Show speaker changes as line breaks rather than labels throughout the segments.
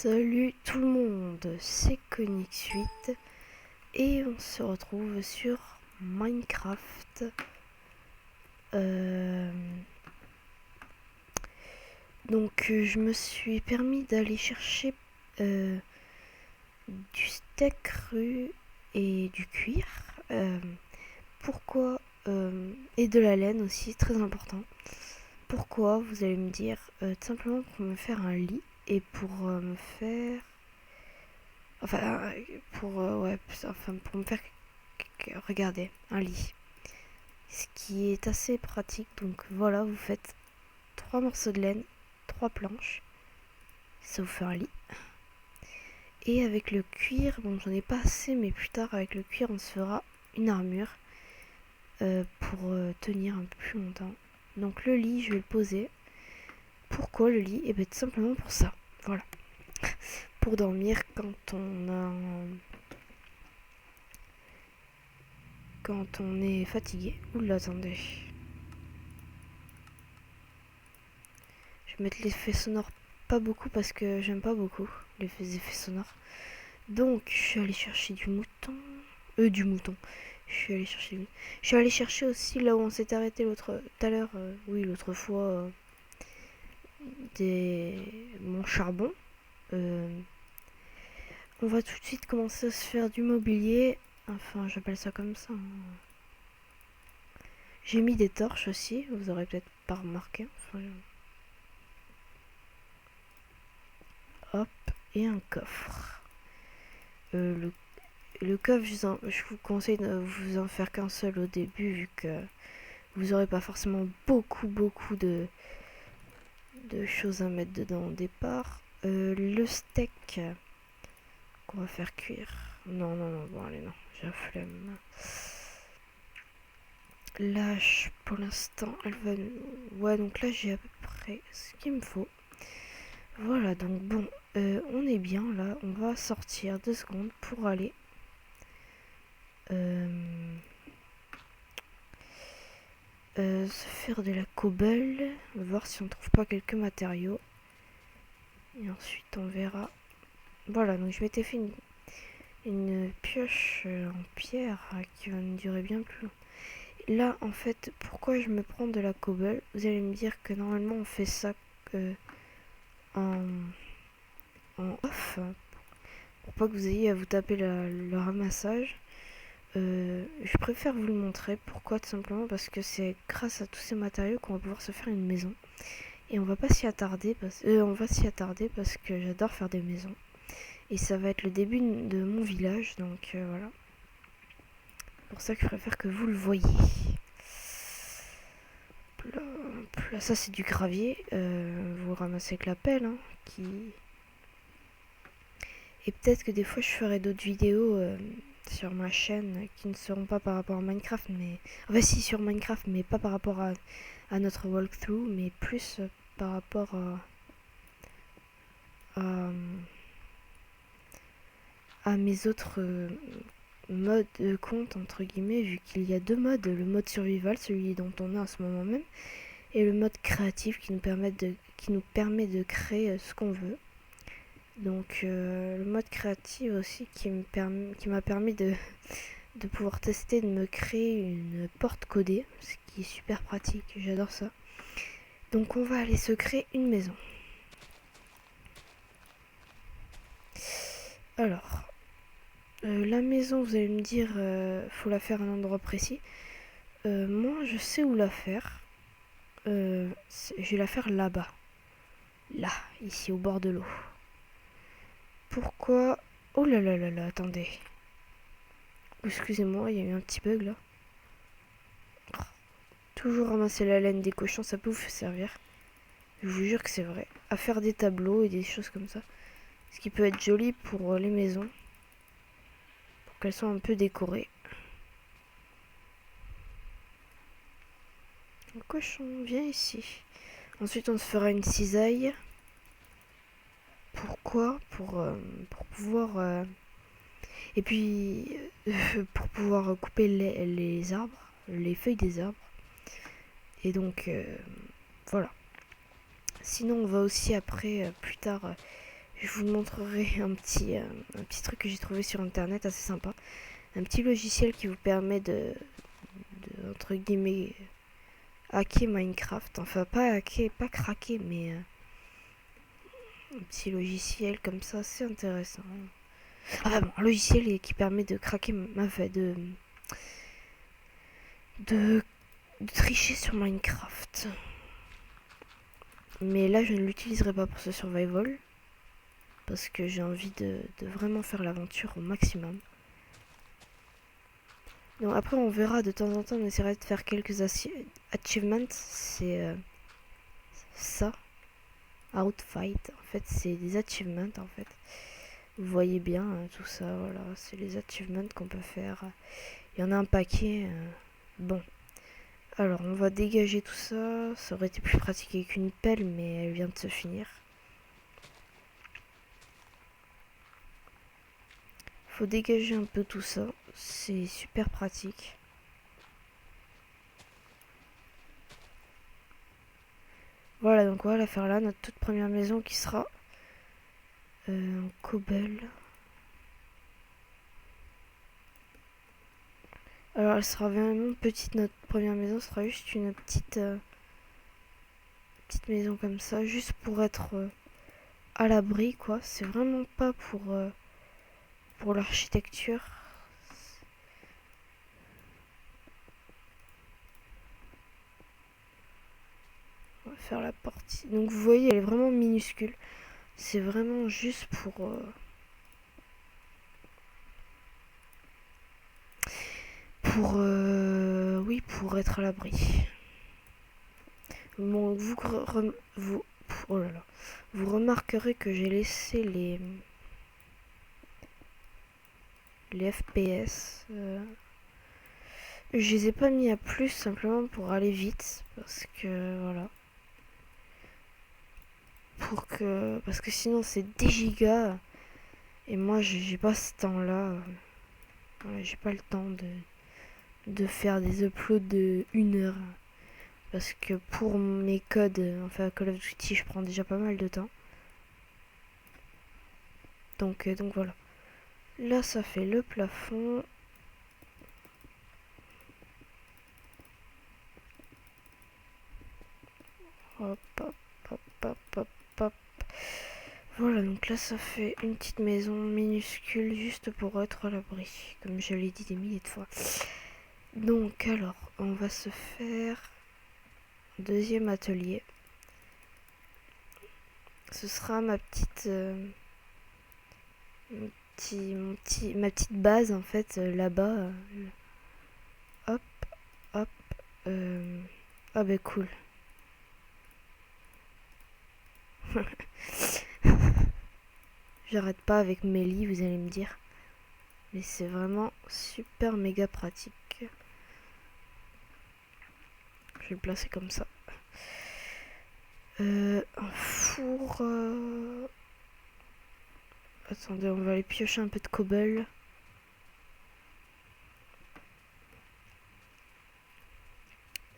Salut tout le monde, c'est Konix8 et on se retrouve sur Minecraft. Je me suis permis d'aller chercher du steak cru et du cuir. Pourquoi et de la laine aussi, très important. Pourquoi, vous allez me dire, tout simplement pour me faire un lit et pour me faire... pour me faire regarder un lit, ce qui est assez pratique. Donc voilà, vous faites 3 morceaux de laine, 3 planches, ça vous fait un lit. Et avec le cuir, bon j'en ai pas assez, mais plus tard avec le cuir on se fera une armure pour tenir un peu plus longtemps. Donc le lit, je vais le poser. Pourquoi le lit? Et bien tout simplement pour ça, voilà. Pour dormir quand on est fatigué. Oula, attendez. Je vais mettre l'effet sonore pas beaucoup parce que j'aime pas beaucoup les effets sonores. Donc, je suis allée chercher du mouton. Je suis allée chercher aussi là où on s'est arrêté l'autre fois, mon charbon. On va tout de suite commencer à se faire du mobilier. Enfin, j'appelle ça comme ça. J'ai mis des torches aussi, vous aurez peut-être pas remarqué. Hop, et un coffre. Le coffre, je vous conseille de vous en faire qu'un seul au début, vu que vous aurez pas forcément beaucoup de choses à mettre dedans au départ. Le steak qu'on va faire cuire. Non, bon allez, non, j'ai la flemme. Là, pour l'instant, elle va... Ouais, donc là, j'ai à peu près ce qu'il me faut. Voilà, donc bon, on est bien là. On va sortir 2 secondes pour aller... se faire de la cobble. Voir si on trouve pas quelques matériaux. Et ensuite, on verra. Voilà, donc je m'étais fait une pioche en pierre qui va me durer bien plus longtemps. Là, en fait, pourquoi je me prends de la cobble? Vous allez me dire que normalement on fait ça en off, pour pas que vous ayez à vous taper le ramassage. Je préfère vous le montrer. Pourquoi? Tout simplement parce que c'est grâce à tous ces matériaux qu'on va pouvoir se faire une maison. Et on va s'y attarder parce que j'adore faire des maisons. Et ça va être le début de mon village, donc voilà. Pour ça que je préfère que vous le voyez. Là, ça c'est du gravier. Vous ramassez avec la pelle, hein, Et peut-être que des fois je ferai d'autres vidéos sur ma chaîne qui ne seront pas par rapport à Minecraft, mais... Enfin si, sur Minecraft, mais pas par rapport à notre walkthrough, mais plus par rapport à mes autres modes de compte, entre guillemets, vu qu'il y a 2 modes. Le mode survival, celui dont on est en ce moment même, et le mode créatif qui nous permet de créer ce qu'on veut. Donc le mode créatif aussi qui m'a permis de pouvoir tester, de me créer une porte codée, ce qui est super pratique, j'adore ça. Donc on va aller se créer une maison. Alors, la maison, vous allez me dire, faut la faire à un endroit précis. Moi, je sais où la faire. Je vais la faire là-bas. Là, ici, au bord de l'eau. Pourquoi? Oh là là là là, attendez. Excusez-moi, il y a eu un petit bug là. Toujours ramasser la laine des cochons, ça peut vous servir. Je vous jure que c'est vrai. À faire des tableaux et des choses comme ça. Ce qui peut être joli pour les maisons. Pour qu'elles soient un peu décorées. Le cochon, viens ici. Ensuite, on se fera une cisaille. Pourquoi? Pour pouvoir... Et puis, pour pouvoir couper les arbres, les feuilles des arbres. Et donc, voilà. Sinon, on va aussi après, plus tard, je vous montrerai un petit truc que j'ai trouvé sur internet assez sympa. Un petit logiciel qui vous permet de entre guillemets hacker Minecraft. Enfin pas hacker, pas craquer, mais un petit logiciel comme ça, c'est intéressant. Ah bon, un logiciel qui permet de craquer de tricher sur Minecraft. Mais là je ne l'utiliserai pas pour ce survival. Parce que j'ai envie de vraiment faire l'aventure au maximum. Donc après on verra de temps en temps, on essaiera de faire quelques achievements. C'est ça. Outfight. En fait c'est des achievements en fait. Vous voyez bien tout ça, voilà. C'est les achievements qu'on peut faire. Il y en a un paquet. Bon. Alors on va dégager tout ça. Ça aurait été plus pratique avec une pelle, mais elle vient de se finir. Faut dégager un peu tout ça. C'est super pratique. Voilà, donc on va la faire là, notre toute première maison qui sera en cobble. Alors elle sera vraiment petite, notre première maison sera juste une petite maison comme ça, juste pour être à l'abri quoi. C'est vraiment pas pour l'architecture. On va faire la porte. Donc vous voyez, elle est vraiment minuscule. C'est vraiment juste oui, pour être à l'abri. Bon, oh là là, vous remarquerez que j'ai laissé les FPS. Je les ai pas mis à plus simplement pour aller vite parce que voilà. Parce que sinon c'est 10 gigas et moi j'ai pas ce temps là. Ouais, j'ai pas le temps de faire des uploads de 1 heure. Parce que pour mes codes, enfin Call of Duty, je prends déjà pas mal de temps. Donc voilà. Là, ça fait le plafond. Hop, hop, hop, hop, hop, hop. Voilà, donc là, ça fait une petite maison minuscule juste pour être à l'abri. Comme je l'ai dit des milliers de fois. Donc alors, on va se faire un deuxième atelier. Ce sera ma petite... ma petite base en fait là-bas. Hop, hop. Ah bah cool. J'arrête pas avec mes lits, vous allez me dire. Mais c'est vraiment super méga pratique. Je vais le placer comme ça. Un four. Attendez, on va aller piocher un peu de cobble.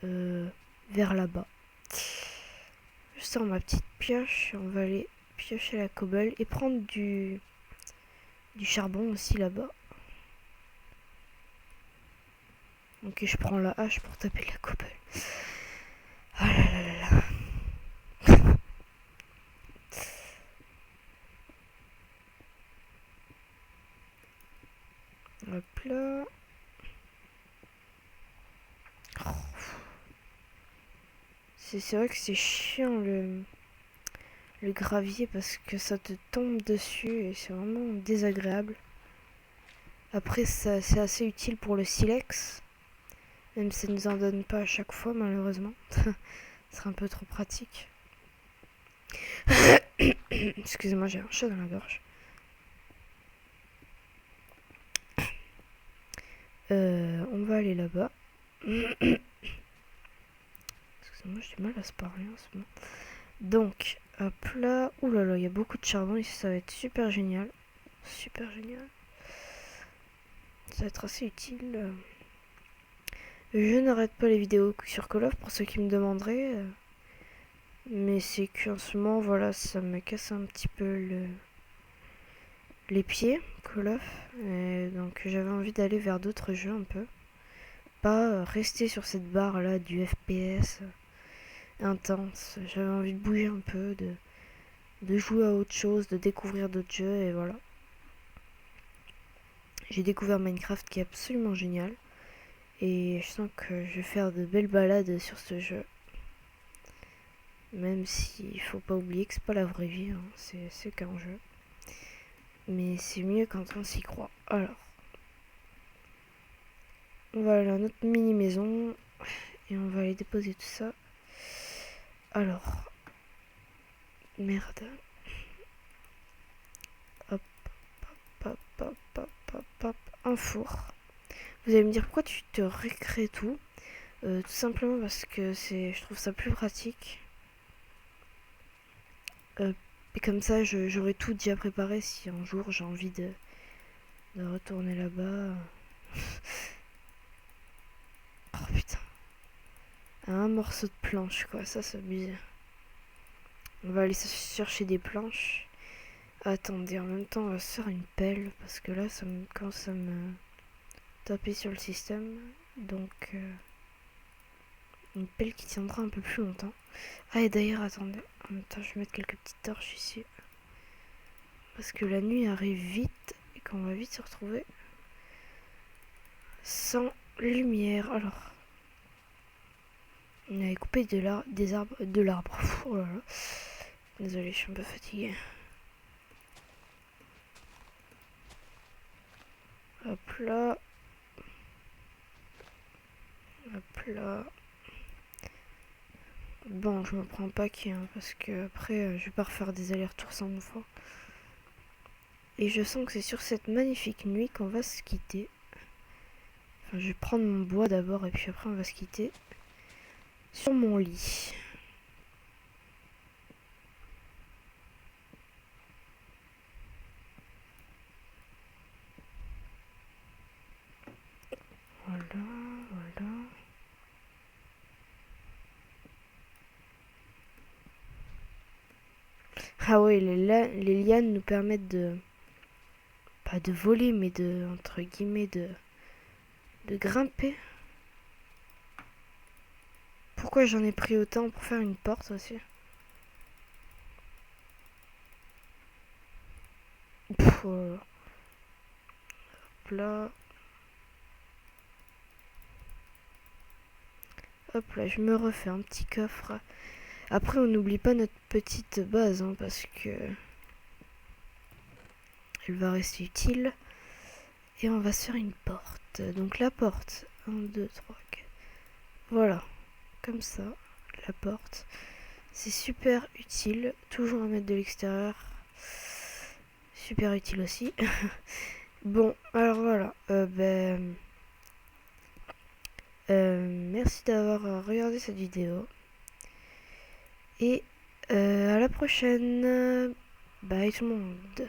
Vers là-bas. Je sors ma petite pioche. On va aller piocher la cobble et prendre du charbon aussi là-bas. Ok, je prends la hache pour taper la cobble. Oh là là là là. Hop là. Oh. C'est vrai que c'est chiant le gravier parce que ça te tombe dessus et c'est vraiment désagréable. Après, c'est assez utile pour le silex. Même si ça ne nous en donne pas à chaque fois, malheureusement. Ce serait un peu trop pratique. Excusez-moi, j'ai un chat dans la gorge. On va aller là-bas. Excusez-moi, j'ai du mal à se parler en ce moment. Donc, hop là. Ouh là là, il y a beaucoup de charbon ici, ça va être super génial. Super génial. Ça va être assez utile. Je n'arrête pas les vidéos sur Call of pour ceux qui me demanderaient. Mais c'est qu'en ce moment, voilà, ça me casse un petit peu les pieds, Call of. Et donc j'avais envie d'aller vers d'autres jeux un peu. Pas rester sur cette barre là du FPS intense. J'avais envie de bouger un peu, de jouer à autre chose, de découvrir d'autres jeux et voilà. J'ai découvert Minecraft qui est absolument génial. Et je sens que je vais faire de belles balades sur ce jeu. Même s'il faut pas oublier que c'est pas la vraie vie, hein. C'est qu'un jeu. Mais c'est mieux quand on s'y croit. Alors, voilà notre mini maison. Et on va aller déposer tout ça. Alors, merde. Hop, hop, hop, hop, hop, hop. Un four. Vous allez me dire pourquoi tu te récrées tout. Tout simplement parce que je trouve ça plus pratique. Et comme ça, j'aurai tout déjà préparé si un jour j'ai envie de retourner là-bas. Oh putain. Un morceau de planche, quoi. Ça s'abuse. On va aller chercher des planches. Attendez, en même temps, on va se faire une pelle. Parce que là, ça me commence à me taper sur le système. Donc, une pelle qui tiendra un peu plus longtemps. Ah, et d'ailleurs, attendez. En même temps, je vais mettre quelques petites torches ici. Parce que la nuit arrive vite. Et qu'on va vite se retrouver sans lumière. Alors, on avait coupé des arbres. De l'arbre. Oh là là. Désolé, je suis un peu fatiguée. Hop là. Hop là. Bon, je me prends pas qui, hein, parce que après, je vais pas refaire des allers-retours 100 fois. Et je sens que c'est sur cette magnifique nuit qu'on va se quitter. Enfin, je vais prendre mon bois d'abord et puis après on va se quitter sur mon lit. Voilà, voilà. Ah ouais, les lianes nous permettent pas de voler, mais entre guillemets, de grimper. Pourquoi j'en ai pris autant pour faire une porte aussi? Pff, hop là. Hop là, je me refais un petit coffre. Après, on n'oublie pas notre petite base, hein, parce que elle va rester utile. Et on va se faire une porte. Donc la porte, 1, 2, 3, 4. Voilà, comme ça, la porte. C'est super utile, toujours à mettre de l'extérieur. Super utile aussi. Bon, alors voilà. Merci d'avoir regardé cette vidéo. Et à la prochaine. Bye tout le monde.